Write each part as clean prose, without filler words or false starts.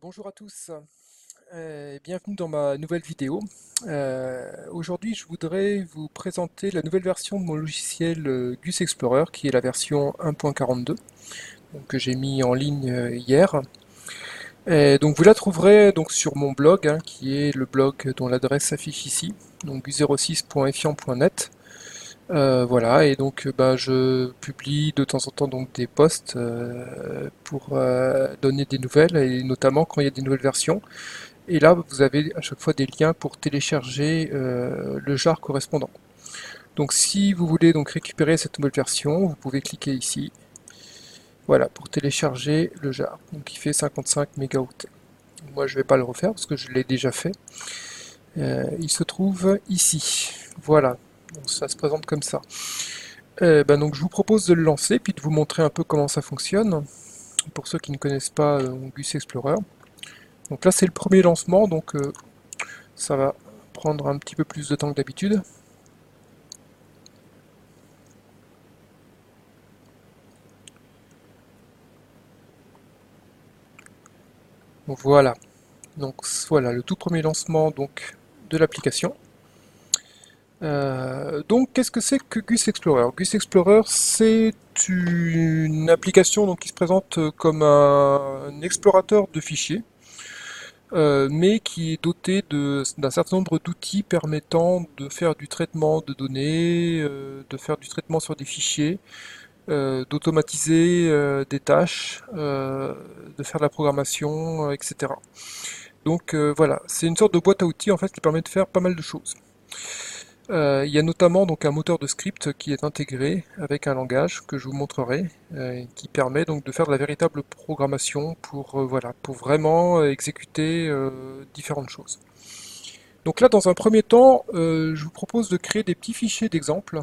Bonjour à tous et bienvenue dans ma nouvelle vidéo. Aujourd'hui, je voudrais vous présenter la nouvelle version de mon logiciel Gus Explorer, qui est la version 1.42, que j'ai mis en ligne hier. Et donc vous la trouverez donc sur mon blog, qui est le blog dont l'adresse s'affiche ici, donc gus06.effiant.net. Voilà, et donc je publie de temps en temps donc des posts pour donner des nouvelles, et notamment quand il y a des nouvelles versions. Et là, vous avez à chaque fois des liens pour télécharger le jar correspondant. Donc si vous voulez donc récupérer cette nouvelle version, vous pouvez cliquer ici. Voilà, pour télécharger le jar. Donc il fait 55 mégaoctets. Moi je ne vais pas le refaire parce que je l'ai déjà fait. Il se trouve ici. Voilà, donc, ça se présente comme ça. Donc je vous propose de le lancer puis de vous montrer un peu comment ça fonctionne. Pour ceux qui ne connaissent pas Gus Explorer. Donc là c'est le premier lancement, donc ça va prendre un petit peu plus de temps que d'habitude. Voilà, donc voilà le tout premier lancement donc de l'application. Donc qu'est-ce que c'est que Gus Explorer? Gus Explorer, c'est une application donc, qui se présente comme un explorateur de fichiers, mais qui est doté d'un certain nombre d'outils permettant de faire du traitement de données, de faire du traitement sur des fichiers, d'automatiser des tâches, de faire de la programmation, etc. Donc voilà, c'est une sorte de boîte à outils en fait qui permet de faire pas mal de choses. Il y a notamment donc un moteur de script qui est intégré avec un langage que je vous montrerai, qui permet donc de faire de la véritable programmation pour voilà, pour vraiment exécuter différentes choses. Donc là, dans un premier temps, je vous propose de créer des petits fichiers d'exemple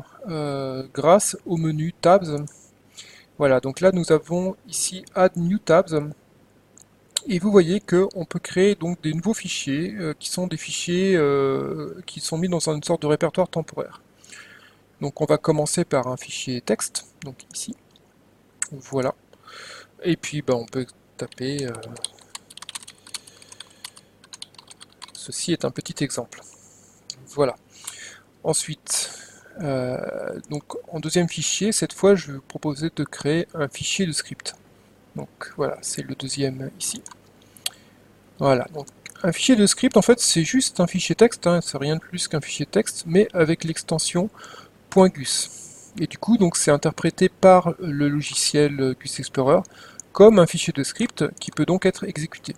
grâce au menu Tabs. Voilà, donc là nous avons ici Add New Tabs. Et vous voyez qu'on peut créer donc des nouveaux fichiers qui sont des fichiers qui sont mis dans une sorte de répertoire temporaire. Donc on va commencer par un fichier texte, donc ici, voilà. Et puis on peut taper, ceci est un petit exemple. Voilà. Ensuite, donc en deuxième fichier, cette fois je vais vous proposer de créer un fichier de script. Donc voilà, c'est le deuxième ici. Voilà, donc un fichier de script, en fait, c'est juste un fichier texte, c'est rien de plus qu'un fichier texte, mais avec l'extension .gus. Et du coup, donc c'est interprété par le logiciel Gus Explorer comme un fichier de script qui peut donc être exécuté.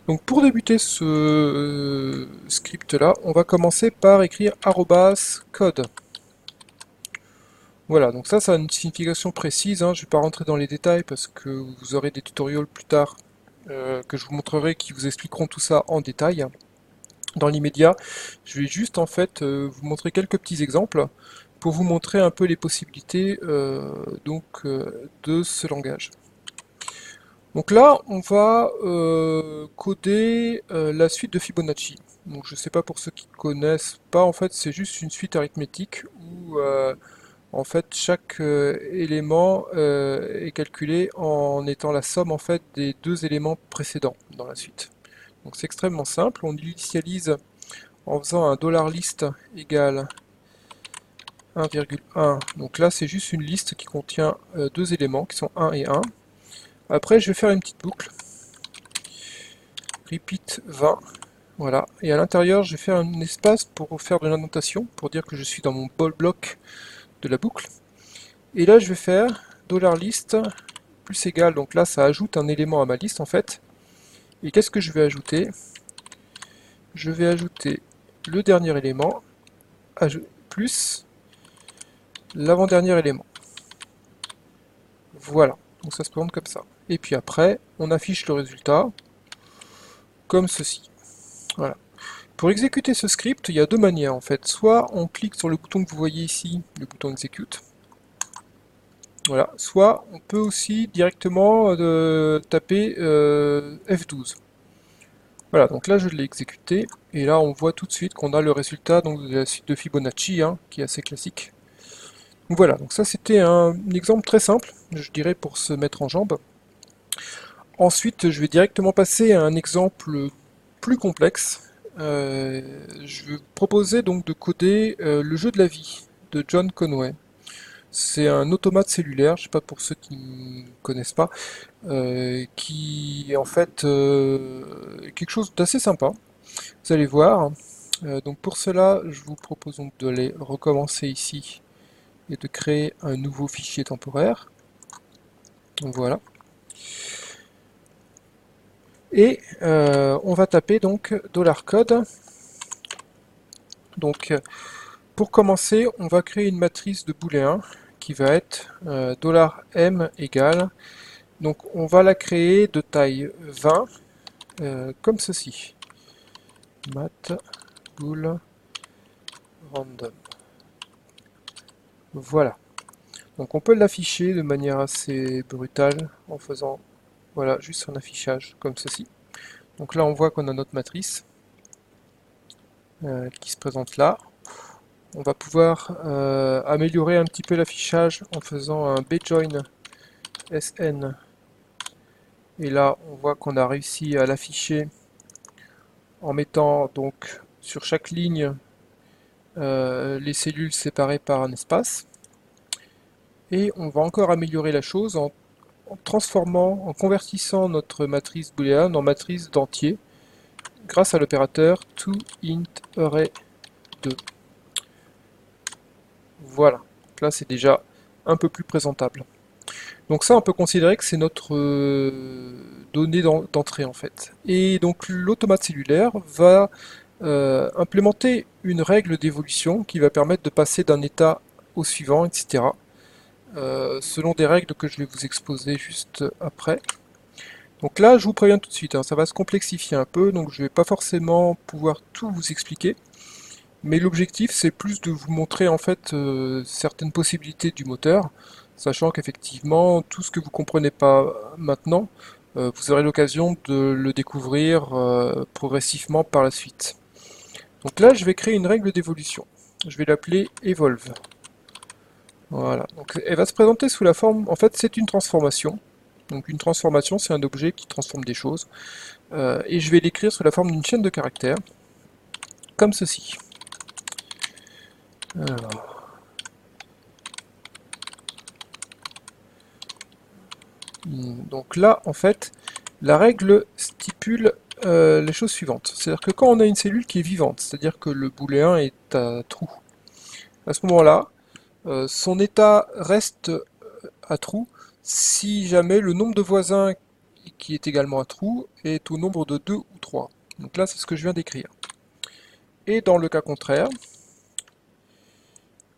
Donc pour débuter ce script-là, on va commencer par écrire @code. Voilà, donc ça a une signification précise, je ne vais pas rentrer dans les détails parce que vous aurez des tutoriels plus tard que je vous montrerai qui vous expliqueront tout ça en détail. Dans l'immédiat, je vais juste en fait vous montrer quelques petits exemples pour vous montrer un peu les possibilités de ce langage. Donc là, on va coder la suite de Fibonacci. Donc je ne sais pas pour ceux qui ne connaissent pas, en fait c'est juste une suite arithmétique où en fait chaque élément est calculé en étant la somme en fait des deux éléments précédents dans la suite. Donc c'est extrêmement simple, on initialise en faisant un $list égale 1,1. Donc là c'est juste une liste qui contient deux éléments qui sont 1 et 1. Après je vais faire une petite boucle, repeat 20, voilà, et à l'intérieur je vais faire un espace pour faire de l'indentation, pour dire que je suis dans mon bloc de la boucle. Et là je vais faire $list plus égal, donc là ça ajoute un élément à ma liste en fait. Et qu'est-ce que je vais ajouter? Je vais ajouter le dernier élément, plus l'avant-dernier élément. Voilà, donc ça se présente comme ça. Et puis après, on affiche le résultat comme ceci. Voilà. Pour exécuter ce script, il y a deux manières en fait. Soit on clique sur le bouton que vous voyez ici, le bouton execute. Voilà. Soit on peut aussi directement taper F12. Voilà, donc là je l'ai exécuté, et là on voit tout de suite qu'on a le résultat donc, de la suite de Fibonacci, qui est assez classique. Donc voilà, donc ça c'était un exemple très simple, je dirais, pour se mettre en jambe. Ensuite, je vais directement passer à un exemple plus complexe. Je vais vous proposer donc de coder le jeu de la vie de John Conway. C'est un automate cellulaire, je sais pas pour ceux qui ne connaissent pas, qui est en fait quelque chose d'assez sympa. Vous allez voir. Donc pour cela, je vous propose donc d'aller recommencer ici et de créer un nouveau fichier temporaire. Donc voilà. Et on va taper donc $code. Donc pour commencer, on va créer une matrice de booléen qui va être $m égale. Donc on va la créer de taille 20 comme ceci. Mat bool random. Voilà. Donc on peut l'afficher de manière assez brutale en faisant voilà, juste un affichage comme ceci. Donc là on voit qu'on a notre matrice qui se présente là. On va pouvoir améliorer un petit peu l'affichage en faisant un bjoin sn. Et là on voit qu'on a réussi à l'afficher en mettant donc sur chaque ligne les cellules séparées par un espace. Et on va encore améliorer la chose en transformant, en convertissant notre matrice booléenne en matrice d'entier grâce à l'opérateur toIntArray2. Voilà, donc là c'est déjà un peu plus présentable. Donc ça on peut considérer que c'est notre donnée d'entrée en fait. Et donc l'automate cellulaire va implémenter une règle d'évolution qui va permettre de passer d'un état au suivant, etc. Selon des règles que je vais vous exposer juste après. Donc là, je vous préviens tout de suite, hein, ça va se complexifier un peu, donc je ne vais pas forcément pouvoir tout vous expliquer. Mais l'objectif, c'est plus de vous montrer en fait certaines possibilités du moteur, sachant qu'effectivement, tout ce que vous ne comprenez pas maintenant, vous aurez l'occasion de le découvrir progressivement par la suite. Donc là, je vais créer une règle d'évolution. Je vais l'appeler evolve. Voilà, donc elle va se présenter sous la forme, en fait c'est une transformation. Donc une transformation, c'est un objet qui transforme des choses. Et je vais l'écrire sous la forme d'une chaîne de caractères, comme ceci. Alors. Donc là, en fait, la règle stipule les choses suivantes. C'est-à-dire que quand on a une cellule qui est vivante, c'est-à-dire que le booléen est à trou, à ce moment-là, son état reste à trou si jamais le nombre de voisins qui est également à trou est au nombre de 2 ou 3. Donc là, c'est ce que je viens d'écrire. Et dans le cas contraire,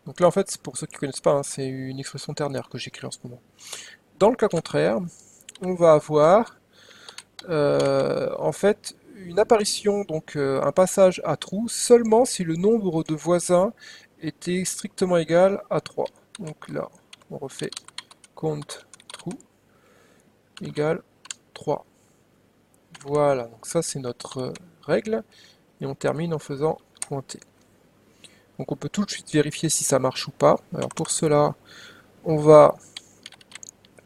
donc là en fait, pour ceux qui ne connaissent pas, hein, c'est une expression ternaire que j'écris en ce moment. Dans le cas contraire, on va avoir en fait une apparition, donc un passage à trou, seulement si le nombre de voisins était strictement égal à 3. Donc là, on refait count true égale 3. Voilà, donc ça c'est notre règle, et on termine en faisant pointer. Donc on peut tout de suite vérifier si ça marche ou pas. Alors pour cela, on va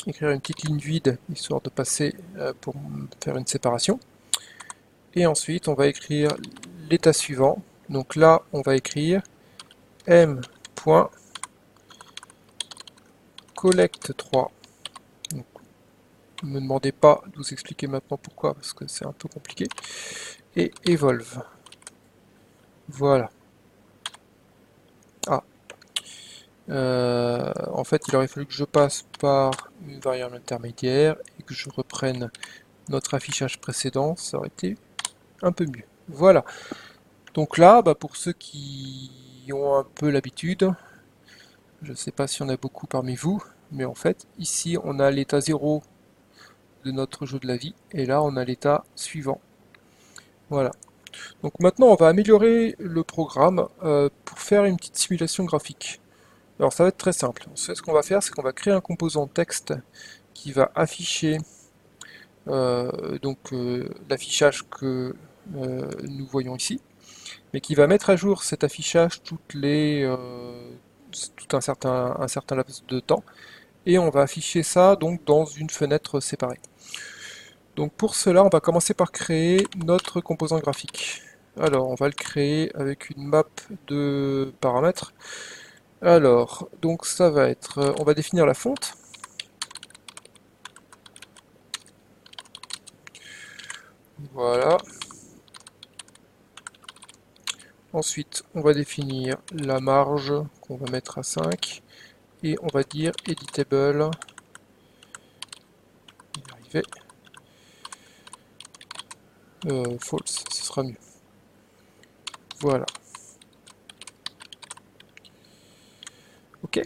écrire une petite ligne vide, histoire de passer pour faire une séparation. Et ensuite, on va écrire l'état suivant. Donc là, on va écrire m.collect3. Ne me demandez pas de vous expliquer maintenant pourquoi, parce que c'est un peu compliqué. Et evolve. Voilà. Ah. En fait, il aurait fallu que je passe par une variable intermédiaire et que je reprenne notre affichage précédent. Ça aurait été un peu mieux. Voilà. Donc là, pour ceux qui ont un peu l'habitude, je ne sais pas si on a beaucoup parmi vous, mais en fait, ici, on a l'état 0 de notre jeu de la vie, et là, on a l'état suivant. Voilà. Donc maintenant, on va améliorer le programme pour faire une petite simulation graphique. Alors ça va être très simple. Ce qu'on va faire, c'est qu'on va créer un composant texte qui va afficher l'affichage que nous voyons ici, mais qui va mettre à jour cet affichage tout un certain laps de temps, et on va afficher ça donc dans une fenêtre séparée. Donc pour cela, on va commencer par créer notre composant graphique. Alors, on va le créer avec une map de paramètres. Alors, donc ça va être, on va définir la fonte. Voilà. Ensuite, on va définir la marge qu'on va mettre à 5. Et on va dire editable. False, ce sera mieux. Voilà. Ok.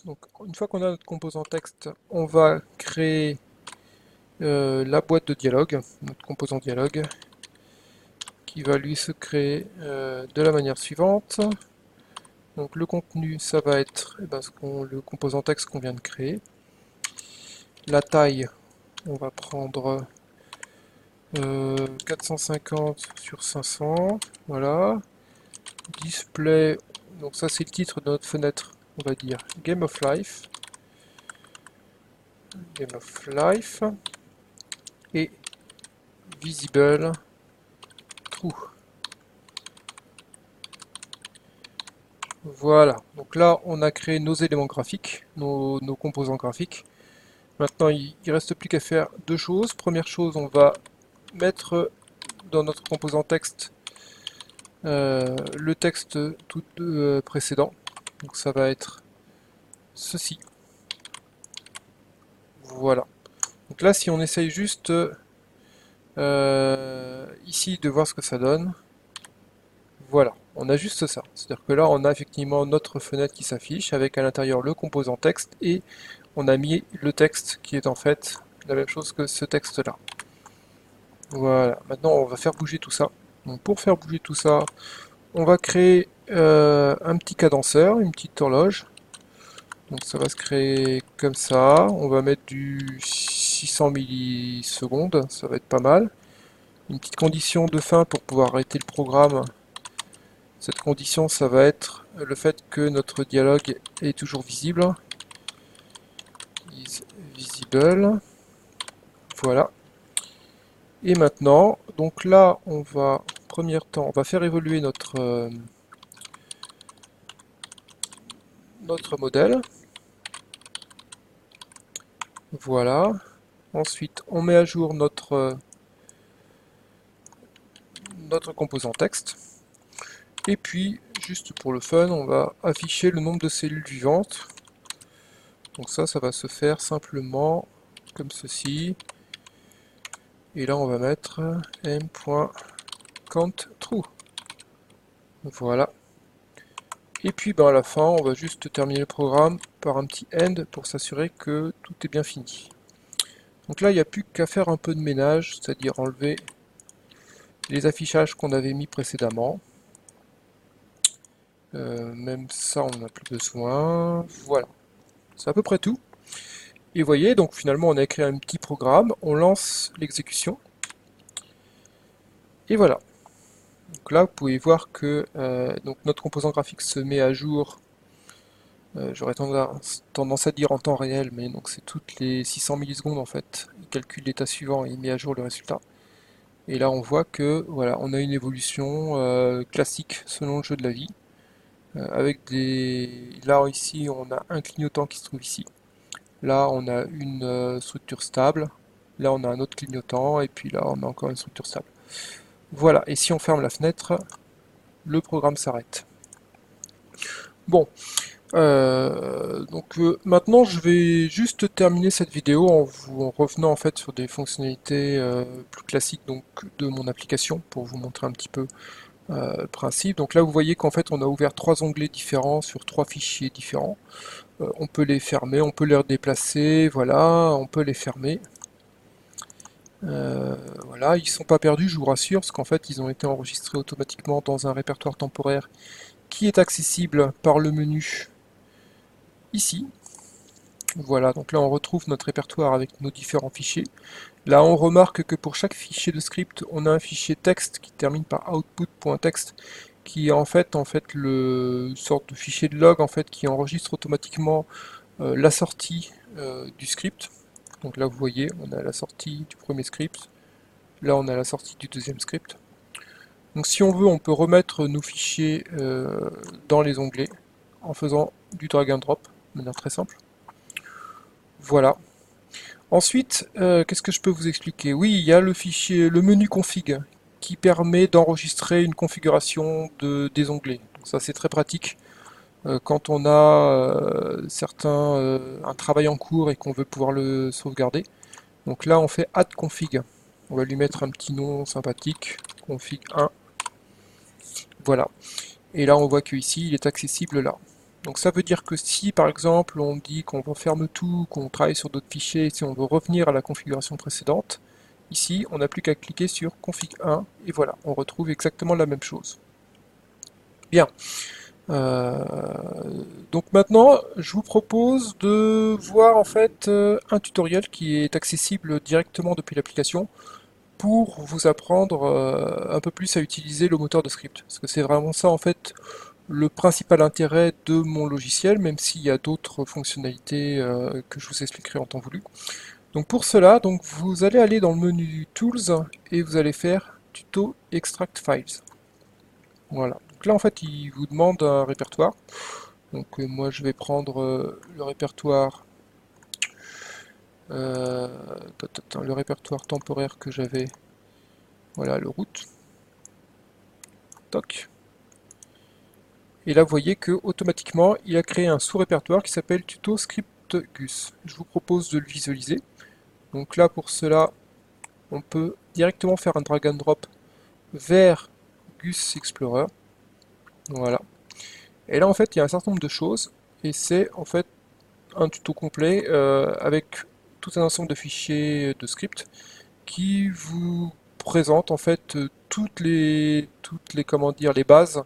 Donc, une fois qu'on a notre composant texte, on va créer la boîte de dialogue, notre composant dialogue, qui va lui se créer de la manière suivante. Donc le contenu, ça va être le composant texte qu'on vient de créer. La taille, on va prendre 450 sur 500, voilà. Display, donc ça c'est le titre de notre fenêtre, on va dire Game of Life. Game of Life. Et visible true. Voilà, donc là on a créé nos éléments graphiques, nos composants graphiques. Maintenant il ne reste plus qu'à faire deux choses. Première chose, on va mettre dans notre composant texte le texte tout précédent. Donc ça va être ceci. Voilà. Donc là si on essaye juste ici de voir ce que ça donne, voilà, on a juste ça. C'est-à-dire que là, on a effectivement notre fenêtre qui s'affiche avec à l'intérieur le composant texte et on a mis le texte qui est en fait la même chose que ce texte-là. Voilà, maintenant on va faire bouger tout ça. Donc pour faire bouger tout ça, on va créer un petit cadenceur, une petite horloge. Donc ça va se créer comme ça. On va mettre du 600 millisecondes, ça va être pas mal. Une petite condition de fin pour pouvoir arrêter le programme. Cette condition, ça va être le fait que notre dialogue est toujours visible. Is visible. Voilà. Et maintenant, donc là, on va, premier temps, on va faire évoluer notre modèle. Voilà. Ensuite, on met à jour notre composant texte. Et puis, juste pour le fun, on va afficher le nombre de cellules vivantes. Donc ça va se faire simplement comme ceci. Et là, on va mettre m.countTrue. Voilà. Et puis à la fin, on va juste terminer le programme par un petit end pour s'assurer que tout est bien fini. Donc là, il n'y a plus qu'à faire un peu de ménage, c'est-à-dire enlever les affichages qu'on avait mis précédemment. Même ça, on n'en a plus besoin. Voilà. C'est à peu près tout. Et vous voyez, donc finalement, on a écrit un petit programme, on lance l'exécution. Et voilà. Donc là, vous pouvez voir que donc notre composant graphique se met à jour. J'aurais tendance à dire en temps réel, mais donc c'est toutes les 600 millisecondes en fait. Il calcule l'état suivant et il met à jour le résultat. Et là, on voit que voilà, on a une évolution classique selon le jeu de la vie. Avec des, là ici, on a un clignotant qui se trouve ici. Là, on a une structure stable. Là, on a un autre clignotant et puis là, on a encore une structure stable. Voilà. Et si on ferme la fenêtre, le programme s'arrête. Bon, maintenant je vais juste terminer cette vidéo en revenant en fait sur des fonctionnalités plus classiques donc de mon application pour vous montrer un petit peu le principe. Donc là vous voyez qu'en fait on a ouvert trois onglets différents sur trois fichiers différents. On peut les fermer, on peut les redéplacer, voilà, on peut les fermer. Voilà, ils sont pas perdus, je vous rassure, parce qu'en fait ils ont été enregistrés automatiquement dans un répertoire temporaire qui est accessible par le menu ici. Voilà, donc là on retrouve notre répertoire avec nos différents fichiers. Là on remarque que pour chaque fichier de script, on a un fichier texte qui termine par output.txt, qui est en fait le sorte de fichier de log en fait qui enregistre automatiquement la sortie du script. Donc là vous voyez, on a la sortie du premier script, là on a la sortie du deuxième script. Donc si on veut, on peut remettre nos fichiers dans les onglets en faisant du drag and drop, de manière très simple. Voilà. Ensuite, qu'est-ce que je peux vous expliquer? Oui, il y a le fichier, le menu config qui permet d'enregistrer une configuration des onglets. Donc ça c'est très pratique quand on a un travail en cours et qu'on veut pouvoir le sauvegarder. Donc là on fait add config. On va lui mettre un petit nom sympathique, config 1. Voilà. Et là on voit que ici il est accessible là. Donc ça veut dire que si par exemple on dit qu'on ferme tout, qu'on travaille sur d'autres fichiers, si on veut revenir à la configuration précédente, ici on n'a plus qu'à cliquer sur config 1 et voilà, on retrouve exactement la même chose. Bien. Euh, donc maintenant je vous propose de voir en fait un tutoriel qui est accessible directement depuis l'application pour vous apprendre un peu plus à utiliser le moteur de script. Parce que c'est vraiment ça en fait le principal intérêt de mon logiciel, même s'il y a d'autres fonctionnalités que je vous expliquerai en temps voulu. Donc pour cela, donc vous allez aller dans le menu Tools et vous allez faire Tuto Extract Files. Voilà. Donc là en fait il vous demande un répertoire. Donc moi je vais prendre le répertoire temporaire que j'avais. Voilà le root. Toc. Et là, vous voyez que automatiquement, il a créé un sous-répertoire qui s'appelle Tuto Script Gus. Je vous propose de le visualiser. Donc là, pour cela, on peut directement faire un drag and drop vers Gus Explorer. Voilà. Et là, en fait, il y a un certain nombre de choses. Et c'est en fait un tuto complet avec tout un ensemble de fichiers de script qui vous présente en fait comment dire, les bases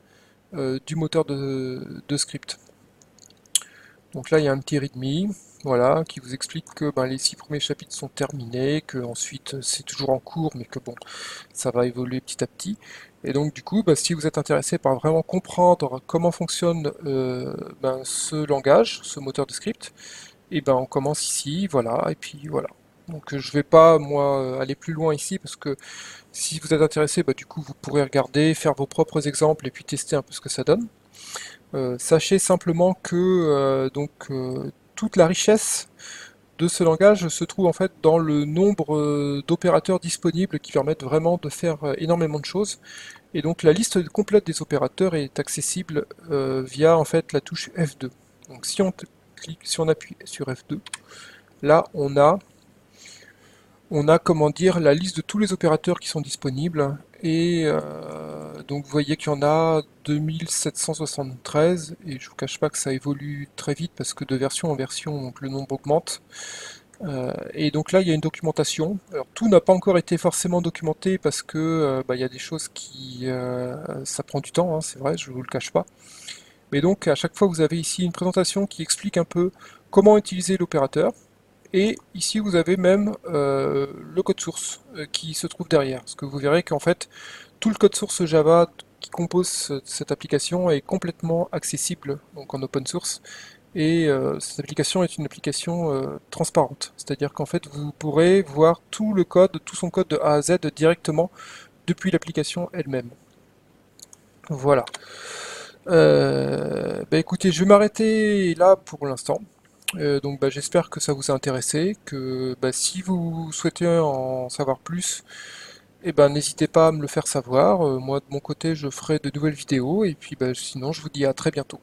du moteur de script. Donc là, il y a un petit readme, voilà, qui vous explique que ben, les 6 premiers chapitres sont terminés, que ensuite c'est toujours en cours, mais que bon, ça va évoluer petit à petit. Et donc du coup, ben, si vous êtes intéressé par vraiment comprendre comment fonctionne ben, ce langage, ce moteur de script, et ben on commence ici, voilà, et puis voilà. Donc je vais pas moi aller plus loin ici parce que si vous êtes intéressé, bah, du coup vous pourrez regarder, faire vos propres exemples et puis tester un peu ce que ça donne. Sachez simplement que toute la richesse de ce langage se trouve en fait dans le nombre d'opérateurs disponibles qui permettent vraiment de faire énormément de choses. Et donc la liste complète des opérateurs est accessible via en fait la touche F2. Donc si on appuie sur F2, là on a comment dire la liste de tous les opérateurs qui sont disponibles et donc vous voyez qu'il y en a 2773 et je vous cache pas que ça évolue très vite parce que de version en version donc le nombre augmente. Et donc là il y a une documentation. Alors tout n'a pas encore été forcément documenté parce que bah, il y a des choses qui ça prend du temps, hein, c'est vrai, je vous le cache pas. Mais donc à chaque fois vous avez ici une présentation qui explique un peu comment utiliser l'opérateur. Et ici, vous avez même le code source qui se trouve derrière. Parce que vous verrez qu'en fait, tout le code source Java qui compose cette application est complètement accessible donc en open source. Et cette application est une application transparente. C'est-à-dire qu'en fait, vous pourrez voir tout le code, tout son code de A à Z directement depuis l'application elle-même. Voilà. Bah écoutez, je vais m'arrêter là pour l'instant. Donc bah, j'espère que ça vous a intéressé, que bah, si vous souhaitez en savoir plus, eh ben, n'hésitez pas à me le faire savoir. Moi de mon côté je ferai de nouvelles vidéos et puis bah, sinon je vous dis à très bientôt.